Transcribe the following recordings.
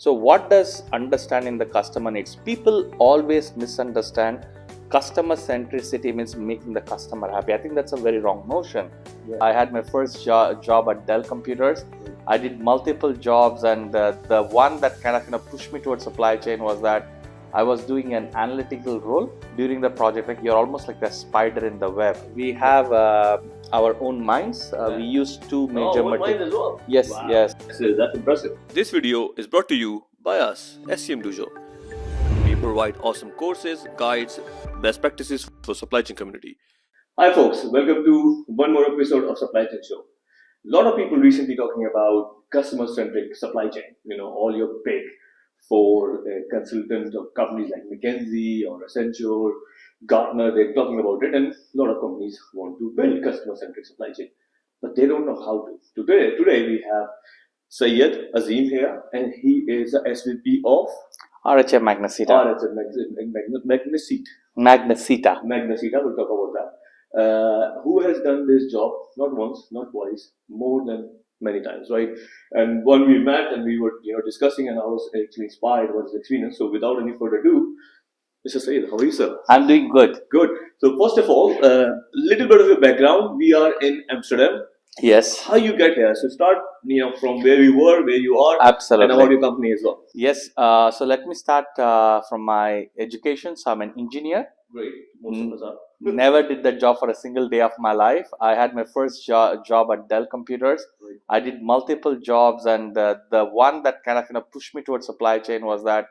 So what does understanding the customer needs? People always misunderstand customer centricity means making the customer happy. I think that's a very wrong notion. Yeah. I had my first job at Dell Computers. I did multiple jobs, and the one that kind of pushed me towards supply chain was that I was doing an analytical role during the project. Like you're almost like a spider in the web. We have our own minds. We use two major mine as well. Yes, Wow. yes. So that's impressive. This video is brought to you by us, SCMDOJO. We provide awesome courses, guides, best practices for supply chain community. Hi folks, welcome to one more episode of Supply Chain Show. A lot of people recently talking about customer-centric supply chain. You know, all your big four consultant of companies like McKinsey or Accenture, Gartner, they're talking about it, and a lot of companies want to build customer-centric supply chain, but they don't know how to. Today we have Syed, Azim here, and he is the SVP of RHM Magnesita. Magnesita. Magnesita. We'll talk about that. Who has done this job not once, not twice, more than many times, right? And when we met and we were, discussing, and I was actually inspired by his experience. So without any further ado, Mr. Syed, how are you, sir? I'm doing good. Good. So first of all, little bit of your background. We are in Amsterdam. Yes. How you get here? So start, from where you were, where you are, Absolutely. and about your company as well. Yes. So let me start from my education. So I'm an engineer. Great. Most of us are. Never did that job for a single day of my life. I had my first job at Dell Computers. Right. I did multiple jobs, and the one that kind of pushed me towards supply chain was that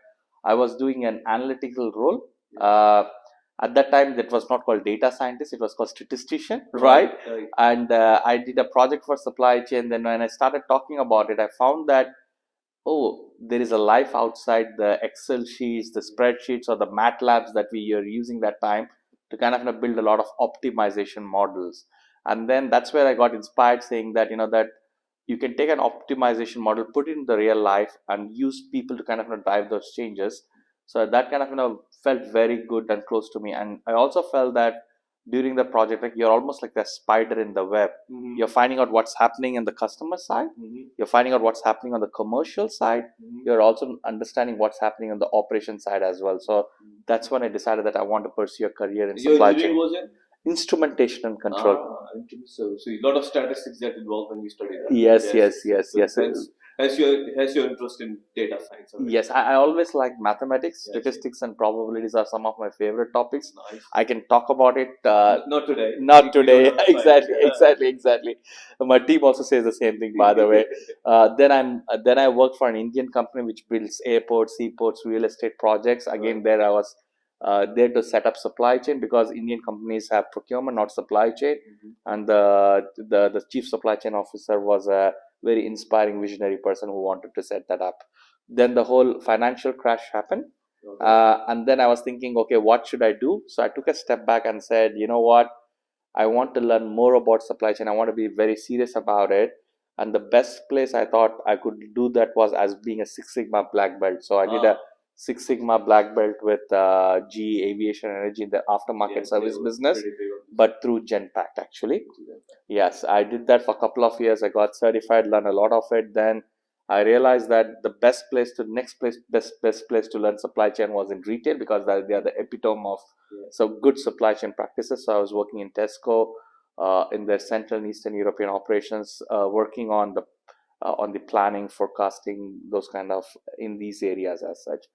I was doing an analytical role. At that time, that was not called data scientist; it was called statistician, right? And I did a project for supply chain. Then when I started talking about it, I found that there is a life outside the Excel sheets, the spreadsheets, or the MATLABs that we are using that time to kind of build a lot of optimization models. And then that's where I got inspired, saying that that you can take an optimization model, put it in the real life, and use people to kind of drive those changes. So that kind of felt very good and close to me. And I also felt that during the project, like you're almost like a spider in the web. Mm-hmm. You're finding out what's happening in the customer side. Mm-hmm. You're finding out what's happening on the commercial side. Mm-hmm. You're also understanding what's happening on the operation side as well. So that's when I decided that I want to pursue a career in supply chain. Was in? Instrumentation and control. So a lot of statistics that involved when you studied that. Yes. Has your interest in data science? Yes, I always like mathematics. Yes. Statistics and probabilities are some of my favorite topics. Nice. I can talk about it. Not today. Not today. Exactly. Exactly. My team also says the same thing, by the way. Then I work for an Indian company which builds airports, seaports, real estate projects. Again, Right. there I was there to set up supply chain, because Indian companies have procurement, not supply chain. Mm-hmm. And the chief supply chain officer was a very inspiring visionary person who wanted to set that up. Then the whole financial crash happened. Okay. And then I was thinking, okay, what should I do? So I took a step back and said, you know what? I want to learn more about supply chain. I want to be very serious about it. And the best place I thought I could do that was as being a Six Sigma black belt. So I did a Six Sigma black belt with GE Aviation Energy in the aftermarket service business, but through Genpact actually. Yes, I did that for a couple of years. I got certified, learned a lot of it. Then I realized that the best place to learn supply chain was in retail, because they are the epitome of good supply chain practices. So I was working in Tesco in their Central and Eastern European operations, working on the planning, forecasting, those kind of in these areas as such.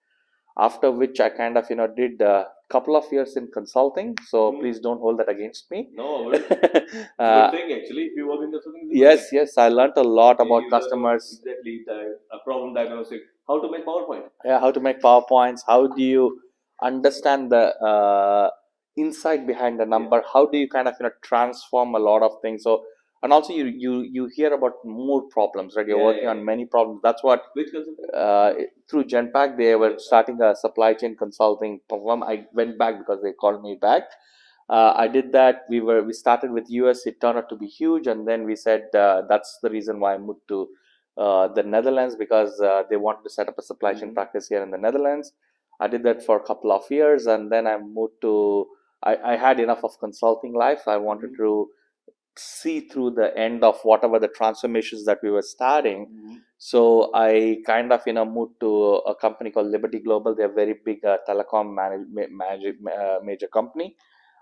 After which I kind of did a couple of years in consulting. So please don't hold that against me. No, good thing actually. If you work in consulting. Yes. I learned a lot about customers. Exactly, a problem diagnostic. How to make PowerPoint. Yeah, how to make PowerPoints. How do you understand the insight behind the number? How do you kind of transform a lot of things? So, and also you hear about more problems, right? You're working on many problems. That's what. Which consulting? Through Genpact, they were starting a supply chain consulting program. I went back because they called me back. I did that. We started with US. It turned out to be huge, and then we said that's the reason why I moved to the Netherlands, because they wanted to set up a supply chain practice here in the Netherlands. I did that for a couple of years, and then I moved to. I had enough of consulting life. I wanted to see through the end of whatever the transformations that we were starting. So I kind of moved to a company called Liberty Global. They're a very big telecom major company,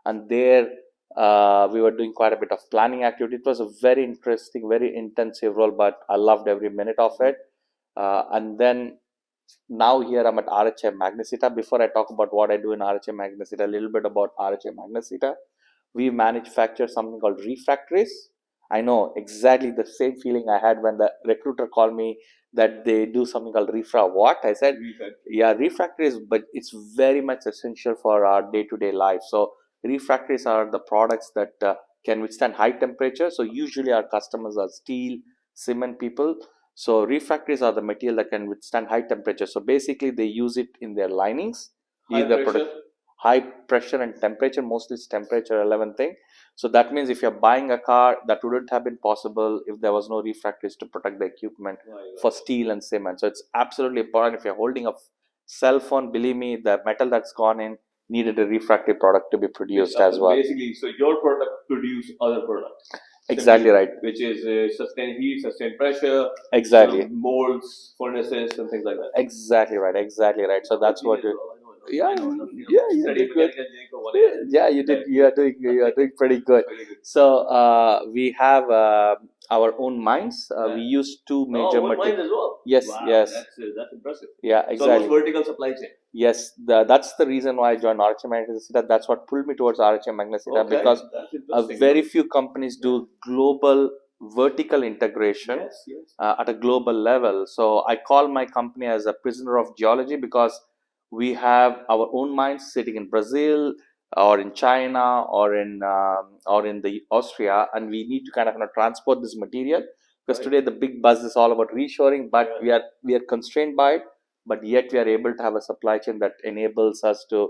and there we were doing quite a bit of planning activity. It was a very interesting, very intensive role, but I loved every minute of it. And then now here I'm at 𝐥𝐤𝐤 Magnesita. Before I talk about what I do in 𝐥𝐤𝐤 Magnesita, a little bit about 𝐥𝐤𝐤 Magnesita. We manufacture something called refractories. I know exactly the same feeling I had when the recruiter called me that they do something called refra. What? I said, yeah, refractories, but it's very much essential for our day-to-day life. So refractories are the products that can withstand high temperature. So usually our customers are steel, cement people. So refractories are the material that can withstand high temperature. So basically they use it in their linings. High pressure and temperature, mostly it's temperature relevant thing. So that means if you're buying a car, that wouldn't have been possible if there was no refractories to protect the equipment for steel and cement. So it's absolutely important. If you're holding a cell phone, believe me, the metal that's gone in needed a refractory product to be produced as well. Basically, so your product produce other products. Exactly right. Which is sustain heat, sustain pressure. Exactly. Molds, furnaces, and things like that. Exactly right. Exactly right. So that's what you did good. Yeah, you did. You are doing pretty good. So we have our own mines. We use two major mines as well. Yes, wow, yes. That's impressive. Yeah, exactly. So vertical supply chain. Yes, that's the reason why I joined 𝐥𝐤𝐤 Magnesita. That's what pulled me towards 𝐥𝐤𝐤 Magnesita, because very few companies do global vertical integration at a global level. So I call my company as a prisoner of geology, because we have our own mines sitting in Brazil or in China or in the Austria, and we need to kind of transport this material, because today the big buzz is all about reshoring, but we are constrained by it, but yet we are able to have a supply chain that enables us to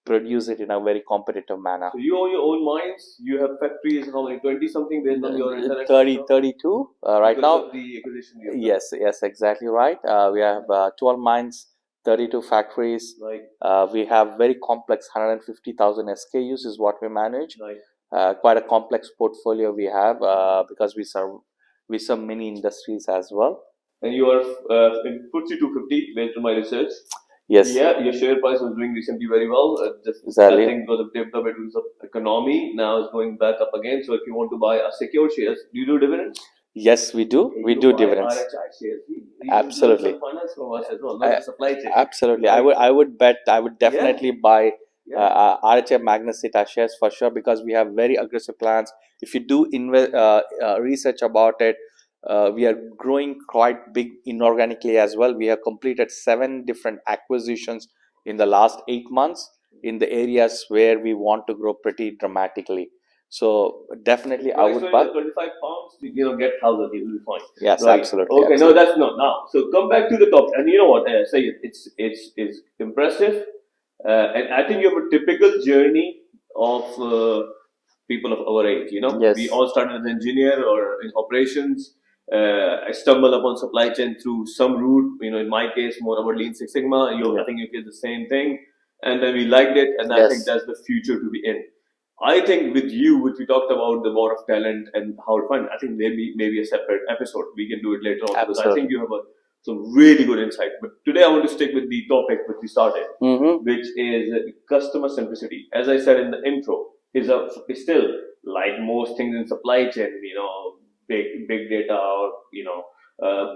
produce it in a very competitive manner. So you own your own mines, you have factories, how many, 20 something based on your international 32 right now. Of the acquisition yes, exactly right. We have 12 mines, 32 factories. We have very complex 150,000 SKUs is what we manage. Quite a complex portfolio we have, because we serve many industries as well. And you are in FTSE 250 based on my research. Yes. Yeah, your share price was doing recently very well. Exactly. I think because of dipped up into the economy, now it's going back up again. So if you want to buy a secure shares, do you do dividends? Yes, we do. We do dividends. Shares. Absolutely. Finance from us as well, not the supply chain. Absolutely. I would definitely buy 𝐥𝐤𝐤 Magnesita shares for sure, because we have very aggressive plans. If you do research about it, we are growing quite big inorganically as well. We have completed 7 different acquisitions in the last 8 months in the areas where we want to grow pretty dramatically. So definitely I would buy. 25 pounds, get 1,000, you will be fine. Yes, right. absolutely. Okay, absolutely. no, that's not now. So come back to the top, and you know what? Say it's impressive, and I think you have a typical journey of people of our age. Yes. We all started as an engineer or in operations. I stumbled upon supply chain through some route. In my case, more about Lean Six Sigma. I think you did the same thing, and then we liked it, and I think that's the future to be in. I think with you, which we talked about the war of talent and how to find, I think maybe a separate episode. We can do it later on. Because I think you have some really good insight. But today I want to stick with the topic which we started, which is customer centricity. As I said in the intro, is still like most things in supply chain, big data or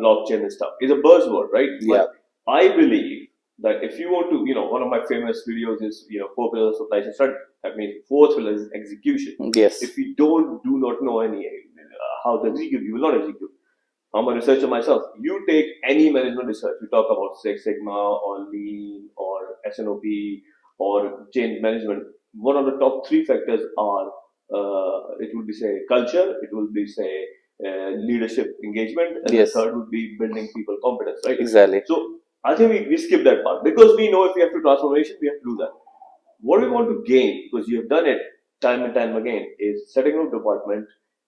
blockchain and stuff, is a buzzword, right? Yeah. But I believe that if you want to, one of my famous videos is 4 pillars of supply chain strategy. That means 4th pillar is execution. Yes. If you do not know any how to execute, you will not execute. I'm a researcher myself. You take any management research. We talk about Six Sigma or Lean or SNOP or change management. One of the top 3 factors are it would be say culture. It will be say leadership engagement, and the third would be building people competence. Right. Exactly. So I think we skip that part, because we know if we have to transformation, we have to do that. What we want to gain, because you have done it time and time again, is setting up department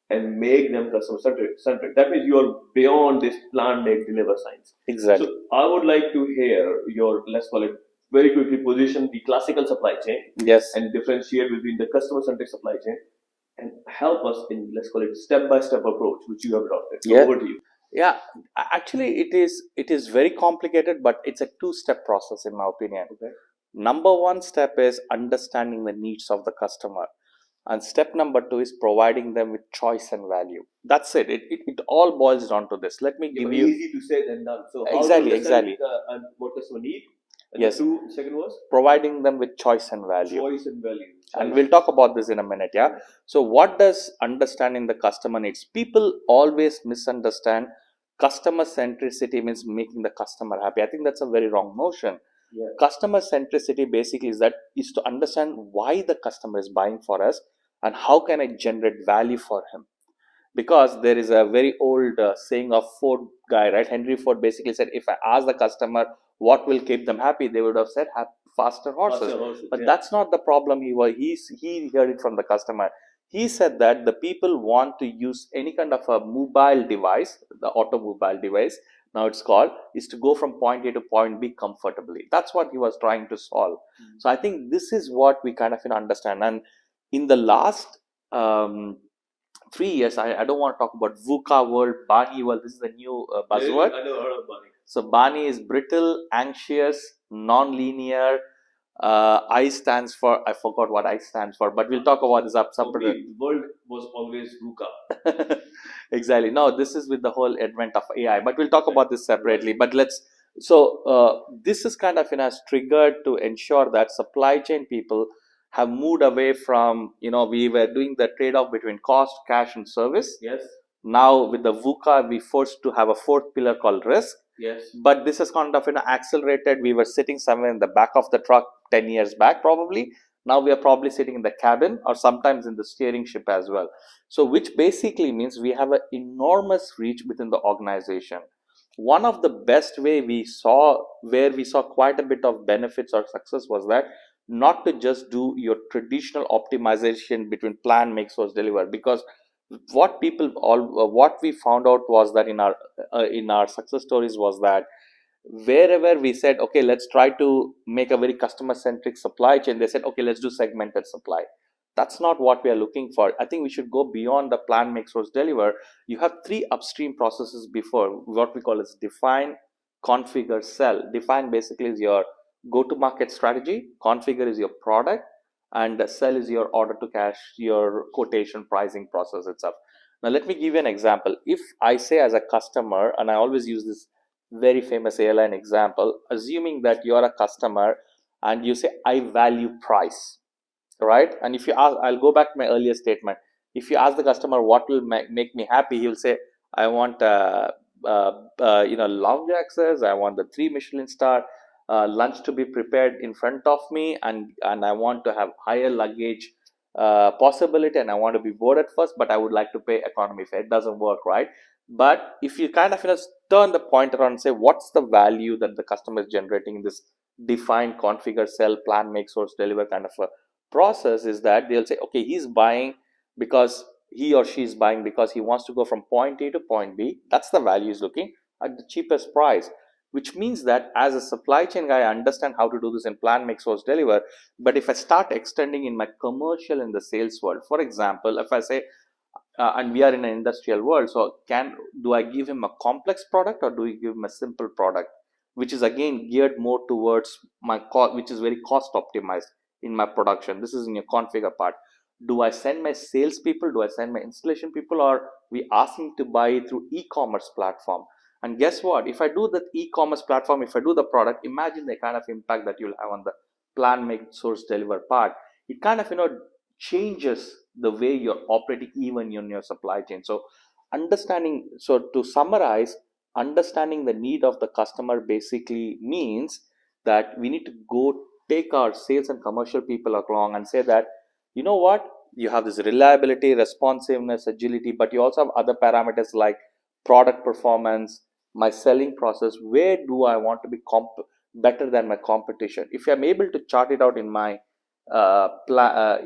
and make them customer-centric. That means you are beyond this plan, make, deliver science. Exactly. So I would like to hear your, let's call it, very quickly position the classical supply chain. Yes. And differentiate between the customer-centric supply chain and help us in, let's call it, step-by-step approach, which you have adopted. So Yeah. over to you. Yeah, actually, it is very complicated, but it's a two-step process in my opinion. Okay. Number one step is understanding the needs of the customer, and step number two is providing them with choice and value. That's it. It all boils down to this. Let me Yeah, give but you easy to say than done. So how exactly, to understand exactly. and what customer need? And Yes, the second was providing them with choice and value. choice and value. And we'll talk about this in a minute. Yeah. So what does understanding the customer needs? People always misunderstand customer centricity means making the customer happy. I think that's a very wrong notion. Yeah. Customer centricity basically is to understand why the customer is buying for us and how can I generate value for him. Because there is a very old saying of Ford guy, right? Henry Ford basically said, if I ask the customer what will keep them happy, they would have said faster horses. But yeah. That's not the problem. He heard it from the customer. He said that the people want to use any kind of a mobile device, the automobile device, now it's called, is to go from point A to point B comfortably. That's what he was trying to solve. So I think this is what we kind of understand. And in the last 3 years, I don't want to talk about VUCA world, BANI world. This is the new buzzword. I never heard of BANI. So BANI is brittle, anxious, non-linear. I stands for, I forgot what I stands for, but we'll talk about this up separately. The world was always VUCA. Exactly. No, this is with the whole advent of AI, but we'll talk about this separately. But this is kind of has triggered to ensure that supply chain people have moved away from, we were doing the trade-off between cost, cash, and service. Yes. Now with the VUCA, we forced to have a fourth pillar called risk. Yes. But this is kind of accelerated. We were sitting somewhere in the back of the truck 10 years back probably. Now we are probably sitting in the cabin or sometimes in the steering ship as well. So which basically means we have an enormous reach within the organization. One of the best way we saw quite a bit of benefits or success was that not to just do your traditional optimization between plan, make, source, deliver, because what we found out was that in our success stories was that wherever we said, okay, let's try to make a very customer centric supply chain, they said, okay, let's do segmented supply. That's not what we are looking for. I think we should go beyond the plan, make, source, deliver. You have three upstream processes before, what we call as define, configure, sell. Define basically is your go to market strategy, configure is your product, and sell is your order to cash, your quotation pricing process itself. Now let me give you an example. If I say as a customer, and I always use this very famous airline example, assuming that you're a customer and you say I value price, right? And if you ask, I'll go back to my earlier statement, if you ask the customer what will make me happy, he'll say I want lounge access, I want the 3 Michelin star, lunch to be prepared in front of me, and I want to have higher luggage possibility, and I want to be boarded first, but I would like to pay economy fare. It doesn't work, right? But if you kind of turn the point around and say what's the value that the customer is generating in this define, configure, sell, plan, make, source, deliver kind of a process, is that they'll say, okay, he's buying because he or she is buying because he wants to go from point A to point B. That's the value he's looking at, the cheapest price. Which means that as a supply chain guy, I understand how to do this in plan, make, source, deliver. But if I start extending in my commercial and the sales world, for example, if I say, and we are in an industrial world, so do I give him a complex product or do we give him a simple product, which is again geared more towards my cost, which is very cost optimized in my production. This is in your configure part. Do I send my sales people? Do I send my installation people? Or we asking to buy through e-commerce platform? And guess what? If I do the e-commerce platform, if I do the product, imagine the kind of impact that you'll have on the plan, make, source, deliver part. It kind of changes the way you're operating even in your supply chain. So to summarize, understanding the need of the customer basically means that we need to go take our sales and commercial people along and say that, you know what, you have this reliability, responsiveness, agility, but you also have other parameters like product performance, my selling process. Where do I want to be better than my competition? If I'm able to chart it out in my end-to-end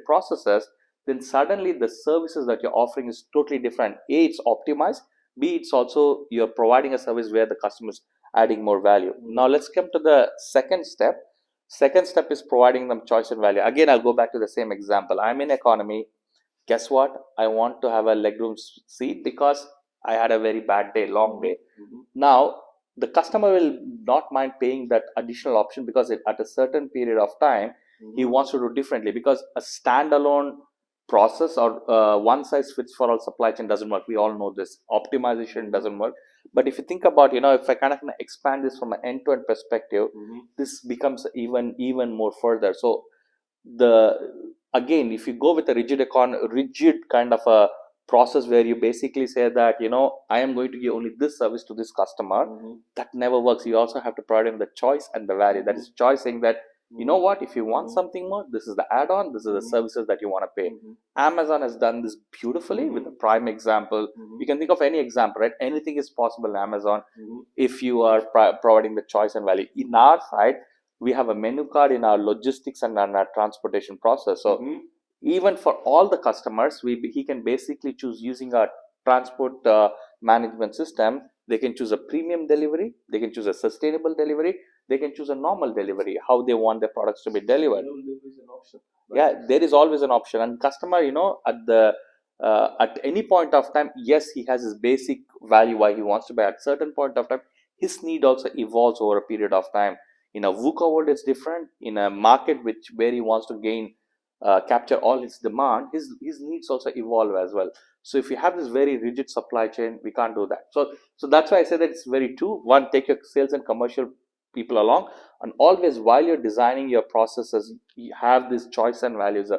processes, then suddenly the services that you're offering is totally different. A, it's optimized. B, it's also you're providing a service where the customer is adding more value. Now let's come to the second step. Second step is providing them choice and value. Again, I'll go back to the same example. I'm in economy. Guess what? I want to have a legroom seat because I had a very bad day, long day. Now, the customer will not mind paying that additional option because at a certain period of time, he wants to do differently, because a standalone process or one size fits for all supply chain doesn't work. We all know this. Optimization doesn't work. But if you think about, if I kind of expand this from an end-to-end perspective, this becomes even more further. So again, if you go with a rigid kind of a process where you basically say that, I am going to give only this service to this customer, that never works. You also have to provide him the choice and the value. That is choice, saying that, you know what, if you want something more, this is the add-on, this is the services that you want to pay. Amazon has done this beautifully with a prime example. You can think of any example, right? Anything is possible in Amazon if you are providing the choice and value. In our side, we have a menu card in our logistics and our transportation process. So even for all the customers, he can basically choose using our transport management system. They can choose a premium delivery, they can choose a sustainable delivery, they can choose a normal delivery, how they want their products to be delivered. There is an option, right? Yeah, there is always an option. And customer, at any point of time, yes, he has his basic value why he wants to buy. At certain point of time, his need also evolves over a period of time. In a VUCA world, it's different. In a market where he wants to capture all his demand, his needs also evolve as well. So if you have this very rigid supply chain, we can't do that. So that's why I say that it's very two. One, take your sales and commercial people along, and always while you're designing your processes, you have this choice and values,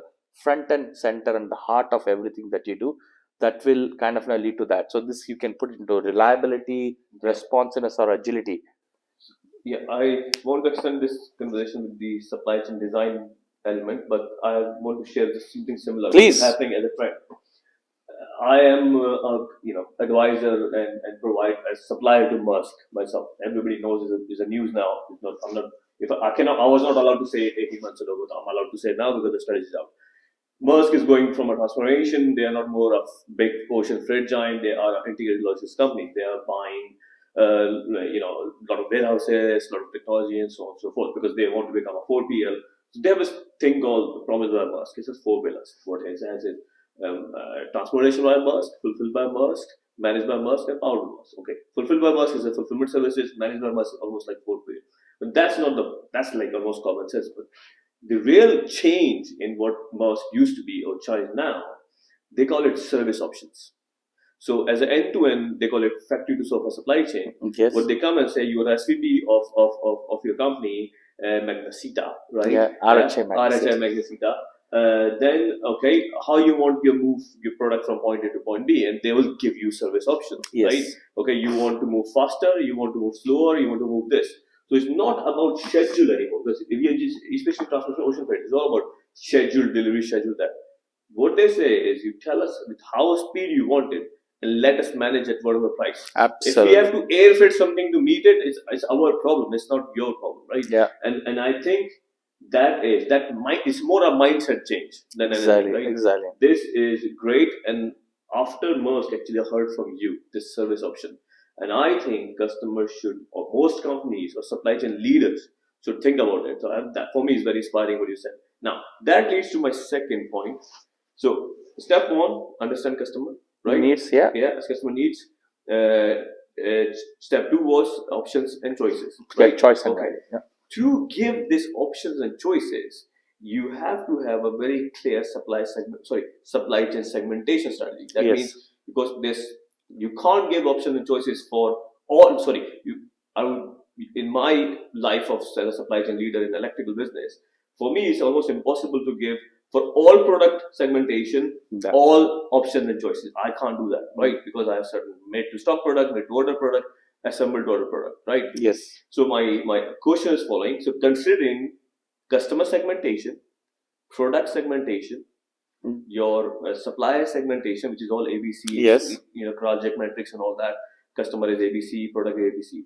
front and center and the heart of everything that you do. That will kind of lead to that. So this you can put into reliability, responsiveness, or agility. Yeah, I want to extend this conversation with the supply chain design element, but I want to share something similar. Please. Happening as a friend. I am advisor and provide a supplier to Maersk myself. Everybody knows is a news now. I was not allowed to say it 18 months ago, but I'm allowed to say it now because the strategy is out. Maersk is going from a transformation. They are not more of big ocean freight giant. They are an integrated logistics company. They are buying a lot of warehouses, a lot of technology, and so on and so forth, because they want to become a 4PL. So they have this thing called Promised by Maersk. It's just 4 pillars. What it has is transportation by Maersk, fulfilled by Maersk, managed by Maersk, and powered by Maersk. Okay, fulfilled by Maersk is a fulfillment services. Managed by Maersk is almost like 4PL. But that's like almost common sense. But the real change in what Maersk used to be or China now, they call it service options. So as an end-to-end, they call it factory to sofa supply chain. Yes. What they come and say, you're SVP of your company, Magnesita, right? Yeah, 𝐜𝐸𝐤𝐸 Magnesita. Then, okay, how you want your product from point A to point B, and they will give you service options, yes. Right? Okay, you want to move faster, you want to move slower, you want to move this. So it's not about schedule anymore, because especially transportation ocean freight, it's all about schedule, delivery, schedule that. What they say is, you tell us with how speed you want it, and let us manage at whatever price. Absolutely. If we have to airfreight something to meet it, it's our problem. It's not your problem, right? Yeah. And I think it's more a mindset change than anything, right? Exactly. This is great, and after Maersk actually heard from you this service option, and I think customers should, or most companies or supply chain leaders should think about it. So that for me is very inspiring what you said. Now that leads to my second point. So step one, understand customer. Right? Needs, yeah. Yeah, as customer needs. Step 2 was options and choices. Right? Choice and okay. Yeah. To give these options and choices, you have to have a very clear supply chain segmentation strategy. That means, because you can't give options and choices for all. In my life as a supply chain leader in the electrical business, for me it's almost impossible to give for all product segmentation, all options and choices. I can't do that, right? Because I have certain made to stock product, made to order product, assembled to order product, right? Yes. So my question is following. So considering customer segmentation, product segmentation, your supplier segmentation, which is all ABC, yes, project metrics and all that. Customer is ABC, product is ABC.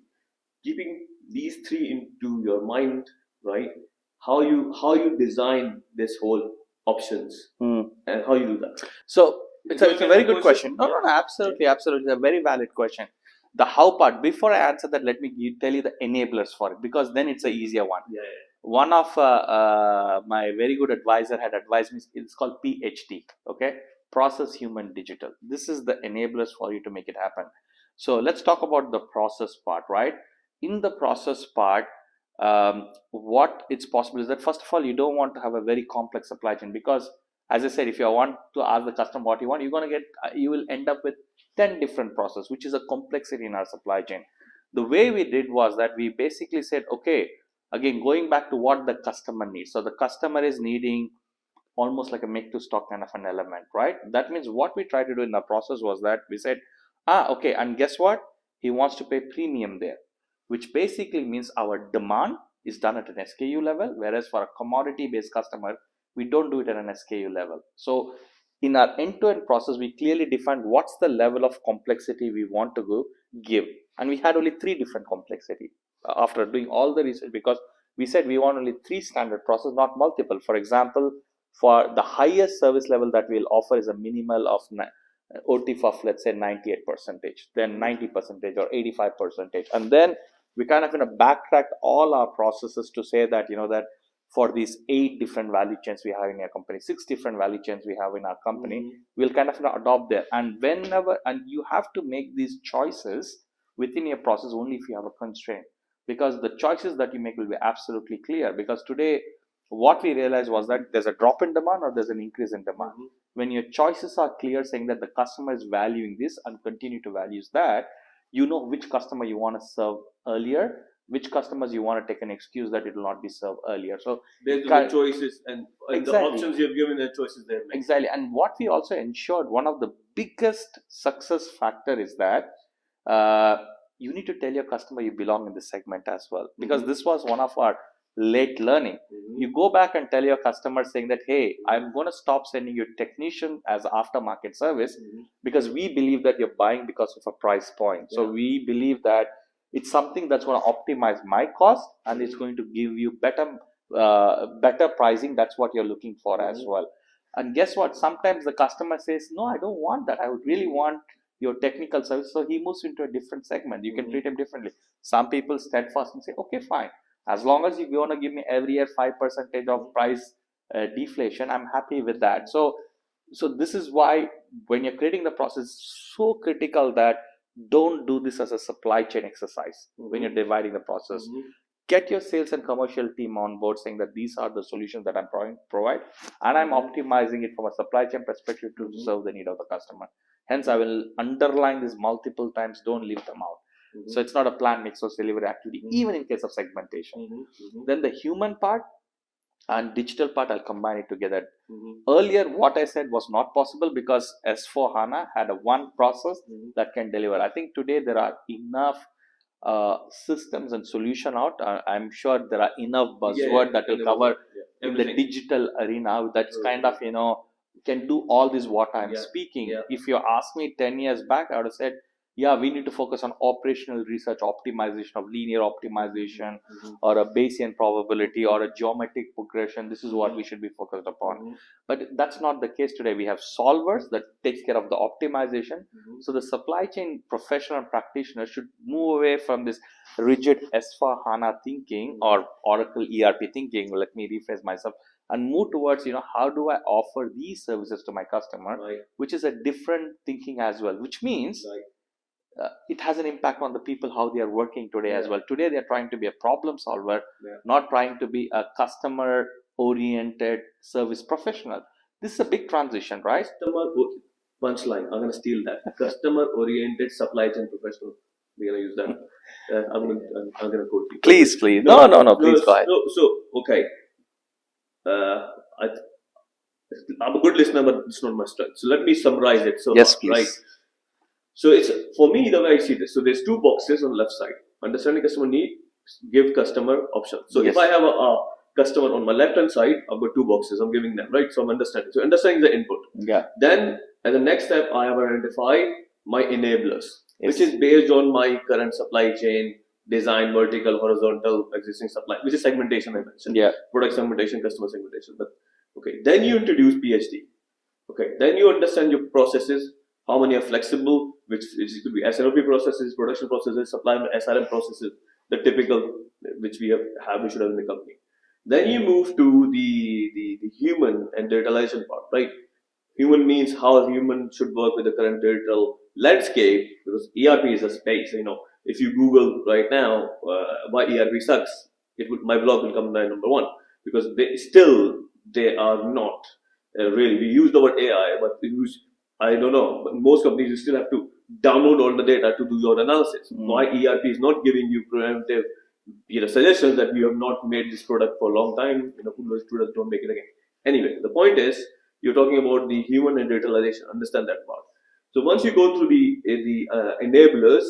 Keeping these three into your mind, right? How you design this whole options and how you do that? So it's a very good question. No, absolutely. It's a very valid question. The how part, before I answer that, let me tell you the enablers for it, because then it's an easier one. Yeah. one of my very good advisor had advised me, it's called PHD, okay? Process, Human, Digital. This is the enablers for you to make it happen. So let's talk about the process part, right? In the process part, what it's possible is that, first of all, you don't want to have a very complex supply chain, because as I said, if you want to ask the customer what you want, you're going to get, you will end up with 10 different processes, which is a complexity in our supply chain. The way we did was that we basically said, okay, again, going back to what the customer needs. So the customer is needing almost like a make to stock kind of an element, right? That means what we tried to do in the process was that we said, okay, and guess what? He wants to pay premium there, which basically means our demand is done at an SKU level, whereas for a commodity based customer, we don't do it at an SKU level. So in our end-to-end process, we clearly defined what's the level of complexity we want to give. And we had only 3 different complexity after doing all the research, because we said we want only 3 standard process, not multiple. For example, for the highest service level that we'll offer is a minimal of OTIF of, let's say, 98%, then 90% or 85%. And then we kind of backtracked all our processes to say that, that for these 8 different value chains we have in our company, 6 different value chains we have in our company, we'll kind of adopt there. And whenever, and you have to make these choices within your process only if you have a constraint, because the choices that you make will be absolutely clear. Because today, what we realized was that there's a drop in demand or there's an increase in demand. When your choices are clear, saying that the customer is valuing this and continue to value that, you know which customer you want to serve earlier, which customers you want to take an excuse that it will not be served earlier. So there's the choices and exactly, the options you have given, the choices there. Exactly. And what we also ensured, one of the biggest success factor is that you need to tell your customer you belong in this segment as well, because this was one of our late learning. You go back and tell your customer saying that, hey, I'm going to stop sending you technician as aftermarket service, because we believe that you're buying because of a price point. So we believe that it's something that's going to optimize my cost and it's going to give you better pricing. That's what you're looking for as well. And guess what? Sometimes the customer says, no, I don't want that. I would really want your technical service. So he moves into a different segment. You can treat him differently. Some people steadfast and say, okay, fine. As long as you're going to give me every year 5% of price deflation, I'm happy with that. So this is why when you're creating the process, it's so critical that don't do this as a supply chain exercise when you're dividing the process. Get your sales and commercial team on board saying that these are the solutions that I'm provide, and I'm optimizing it from a supply chain perspective to serve the need of the customer. Hence, I will underline this multiple times. Don't leave them out. So it's not a plan, mix, or delivery activity, even in case of segmentation. Then the human part and digital part, I'll combine it together. Earlier, what I said was not possible because S4HANA had a one process that can deliver. I think today there are enough systems and solution out. I'm sure there are enough buzzword that will cover in the digital arena. That's kind of, can do all this what I'm speaking. If you asked me 10 years back, I would have said, we need to focus on operational research, optimization of linear optimization, or a Bayesian probability, or a geometric progression. This is what we should be focused upon. But that's not the case today. We have solvers that takes care of the optimization. So the supply chain professional practitioner should move away from this rigid S4HANA thinking or Oracle ERP thinking. Let me rephrase myself. And move towards, how do I offer these services to my customer, which is a different thinking as well, which means it has an impact on the people, how they are working today as well. Today, they are trying to be a problem solver, not trying to be a customer-oriented service professional. This is a big transition, right? Punchline, I'm going to steal that. Customer-oriented supply chain professional. We're going to use that. I'm going to quote you. Please. No, please go ahead. So okay. I'm a good listener, but it's not my strength. So let me summarize it. So yes, please. Right. So it's, for me, the way I see this. So there's 2 boxes on the left side. Understanding customer need, give customer options. So if I have a customer on my left hand side, I've got 2 boxes. I'm giving them, right? So I'm understanding. So understanding the input. Then as the next step, I have identified my enablers, which is based on my current supply chain, design, vertical, horizontal, existing supply, which is segmentation I mentioned. Product segmentation, customer segmentation. But okay, then you introduce PhD. Okay, then you understand your processes, how many are flexible, which could be SNOP processes, production processes, supply SRM processes, the typical which we should have in the company. Then you move to the human and digitalization part, right? Human means how a human should work with the current digital landscape, because ERP is a space. If you Google right now why ERP sucks, my blog will come there number one, because they are not really. We use the word AI, but we use, I don't know, but most companies you still have to download all the data to do your analysis. Why ERP is not giving you preemptive suggestions that you have not made this product for a long time. Who knows, products don't make it again. Anyway, the point is, you're talking about the human and digitalization. Understand that part. So once you go through the enablers,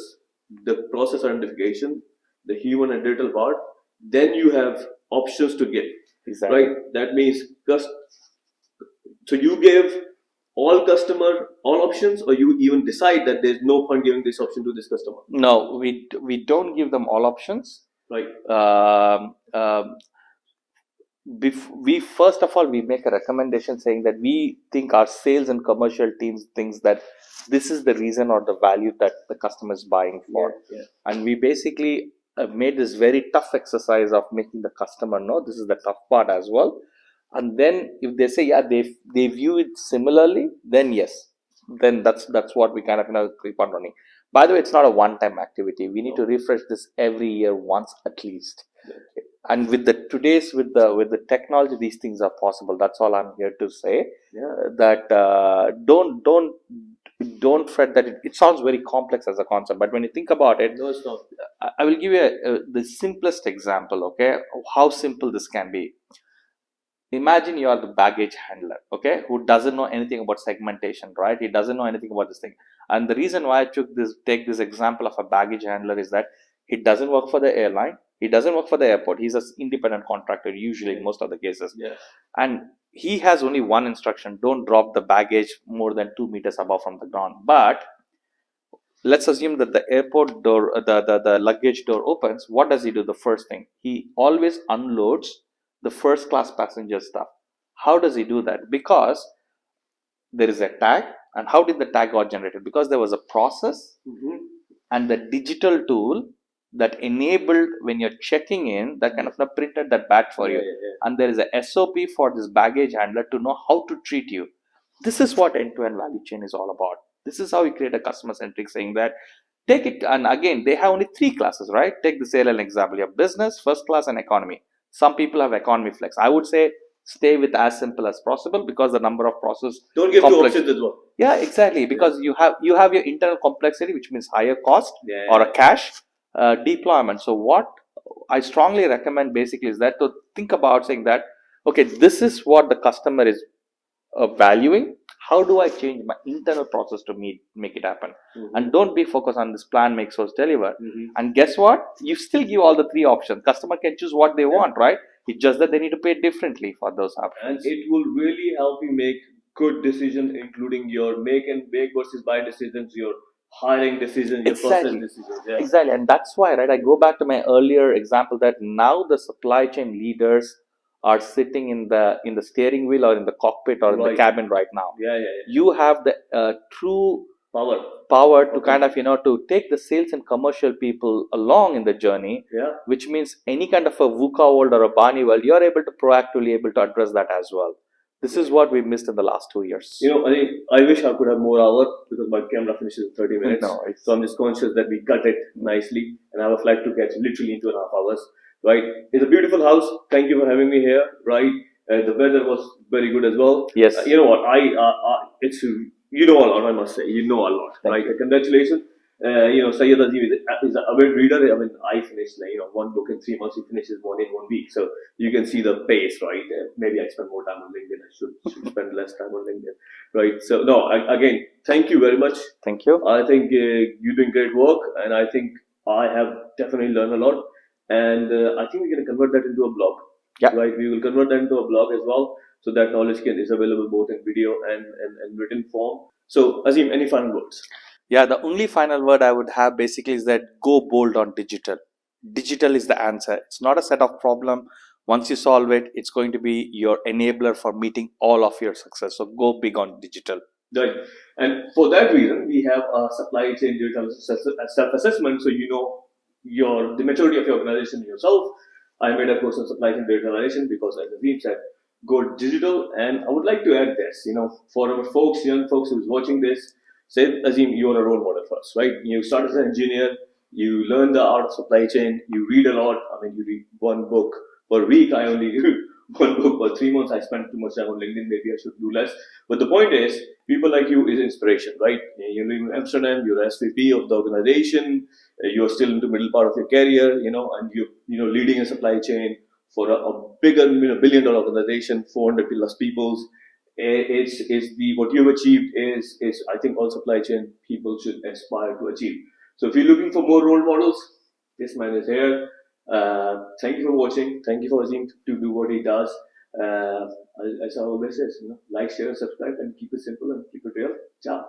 the process identification, the human and digital part, then you have options to give. Exactly. Right? That means so you give all customer all options, or you even decide that there's no point giving this option to this customer? No, we don't give them all options. Right. We first of all, we make a recommendation saying that we think our sales and commercial teams thinks that this is the reason or the value that the customer is buying for. Yeah. And we basically made this very tough exercise of making the customer know this is the tough part as well. And then if they say they view it similarly, then yes, then that's what we kind of keep on running. By the way, it's not a one-time activity. We need to refresh this every year once at least. And with the technology, these things are possible. That's all I'm here to say. That don't fret that it sounds very complex as a concept, but when you think about it, no, it's not. I will give you the simplest example. Okay, how simple this can be. Imagine you are the baggage handler, okay, who doesn't know anything about segmentation, right? He doesn't know anything about this thing. And the reason why I take this example of a baggage handler is that he doesn't work for the airline. He doesn't work for the airport. He's an independent contractor, usually in most of the cases. Yeah. And he has only one instruction: don't drop the baggage more than 2 meters above from the ground. But let's assume that the airport door, the luggage door opens. What does he do? The first thing, he always unloads the first class passenger stuff. How does he do that? Because there is a tag. And how did the tag got generated? Because there was a process and the digital tool that enabled, when you're checking in, that kind of printed that bag for you. And there is a SOP for this baggage handler to know how to treat you. This is what end-to-end value chain is all about. This is how we create a customer-centric, saying that take it, and again, they have only 3 classes, right? Take the airline example. You have business, first class, and economy. Some people have economy flex. I would say stay with as simple as possible, because the number of process. Don't give 2 options as well. Yeah, exactly. Because you have your internal complexity, which means higher cost or a cash deployment. So what I strongly recommend basically is that to think about saying that, okay, this is what the customer is valuing. How do I change my internal process to make it happen? And don't be focused on this plan, make, source, deliver. And guess what? You still give all the 3 options. Customer can choose what they want, right? It's just that they need to pay differently for those options. And it will really help you make good decisions, including your make versus buy decisions, your hiring decisions, your process decisions. Yeah. Exactly. And that's why, right, I go back to my earlier example that now the supply chain leaders are sitting in the steering wheel or in the cockpit or in the cabin right now. You have the true power to kind of to take the sales and commercial people along in the journey. Which means any kind of a VUCA world or a BANI world, you're able to proactively address that as well. This is what we missed in the last 2 years. I wish I could have more hours, because my camera finishes in 30 minutes. So I'm just conscious that we cut it nicely, and I have a flight to catch literally in 2.5 hours. Right, it's a beautiful house. Thank you for having me here. Right, the weather was very good as well. Yes. You know what? It's a lot. I must say, a lot. Right. Congratulations. Syed Azim is an avid reader. I mean, I finished one book in 3 months. He finishes one in 1 week. So you can see the pace, right? Maybe I spend more time on LinkedIn. I should spend less time on LinkedIn. Right. So no, again, thank you very much. Thank you. I think you're doing great work, and I think I have definitely learned a lot. And I think we're going to convert that into a blog. Right, we will convert that into a blog as well, so that knowledge is available both in video and written form. So, Azim, any final words? Yeah, the only final word I would have basically is that go bold on digital. Digital is the answer. It's not a set of problem. Once you solve it, it's going to be your enabler for meeting all of your success. So go big on digital. Right. And for that reason, we have a supply chain digital self-assessment, so the maturity of your organization yourself. I made a course on supply chain digitalization because, as Azim said, go digital. And I would like to add this, for our folks, young folks who's watching this, say, Azim, you are a role model for us, right? You start as an engineer, you learn the art of supply chain, you read a lot. I mean, you read one book per week. I only read one book per 3 months. I spend too much time on LinkedIn. Maybe I should do less. But the point is, people like you is inspiration, right? You live in Amsterdam, you're SVP of the organization, you're still in the middle part of your career, and you're leading a supply chain for a bigger, billion-dollar organization, 400 plus people. What you've achieved is I think all supply chain people should aspire to achieve. So if you're looking for more role models, this man is here. Thank you for watching. Thank you for Azim to do what he does. As I always say, like, share, subscribe, and keep it simple and keep it real. Ciao.